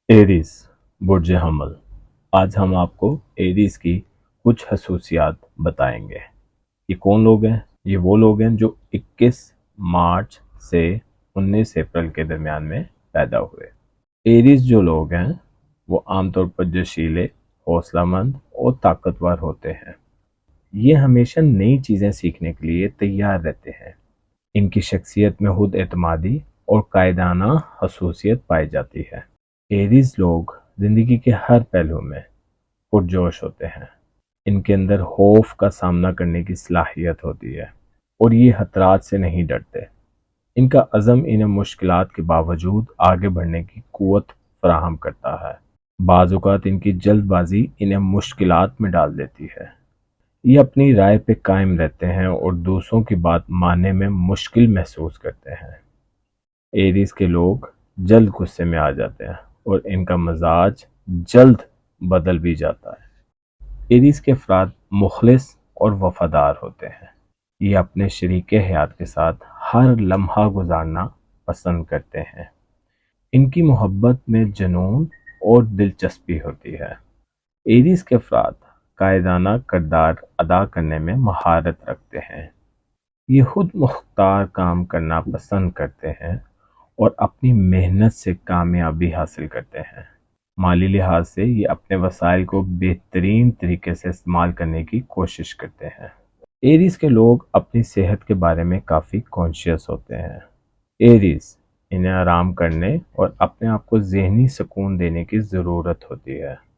Arrays برج حمل۔ آج ہم آپ کو ایریز کی کچھ خصوصیات بتائیں گے۔ یہ کون لوگ ہیں؟ یہ وہ لوگ ہیں جو 21 مارچ سے 19 اپریل کے درمیان میں پیدا ہوئے۔ ایریز جو لوگ ہیں وہ عام طور پر جوشیلے، حوصلہ مند اور طاقتور ہوتے ہیں۔ یہ ہمیشہ نئی چیزیں سیکھنے کے لیے تیار رہتے ہیں۔ ان کی شخصیت میں خود اعتمادی اور قائدانہ خصوصیت پائی جاتی ہے۔ ایریز لوگ زندگی کے ہر پہلو میں پرجوش ہوتے ہیں۔ ان کے اندر خوف کا سامنا کرنے کی صلاحیت ہوتی ہے اور یہ خطرات سے نہیں ڈرتے۔ ان کا عزم انہیں مشکلات کے باوجود آگے بڑھنے کی قوت فراہم کرتا ہے۔ بعض اوقات ان کی جلد بازی انہیں مشکلات میں ڈال دیتی ہے۔ یہ اپنی رائے پہ قائم رہتے ہیں اور دوسروں کی بات ماننے میں مشکل محسوس کرتے ہیں۔ ایریز کے لوگ جلد غصے میں آ جاتے ہیں اور ان کا مزاج جلد بدل بھی جاتا ہے۔ ایریز کے افراد مخلص اور وفادار ہوتے ہیں۔ یہ اپنے شریک حیات کے ساتھ ہر لمحہ گزارنا پسند کرتے ہیں۔ ان کی محبت میں جنون اور دلچسپی ہوتی ہے۔ ایریز کے افراد قائدانہ کردار ادا کرنے میں مہارت رکھتے ہیں۔ یہ خود مختار کام کرنا پسند کرتے ہیں اور اپنی محنت سے کامیابی حاصل کرتے ہیں۔ مالی لحاظ سے یہ اپنے وسائل کو بہترین طریقے سے استعمال کرنے کی کوشش کرتے ہیں۔ ایریز کے لوگ اپنی صحت کے بارے میں کافی کانشیس ہوتے ہیں۔ ایریز انہیں آرام کرنے اور اپنے آپ کو ذہنی سکون دینے کی ضرورت ہوتی ہے۔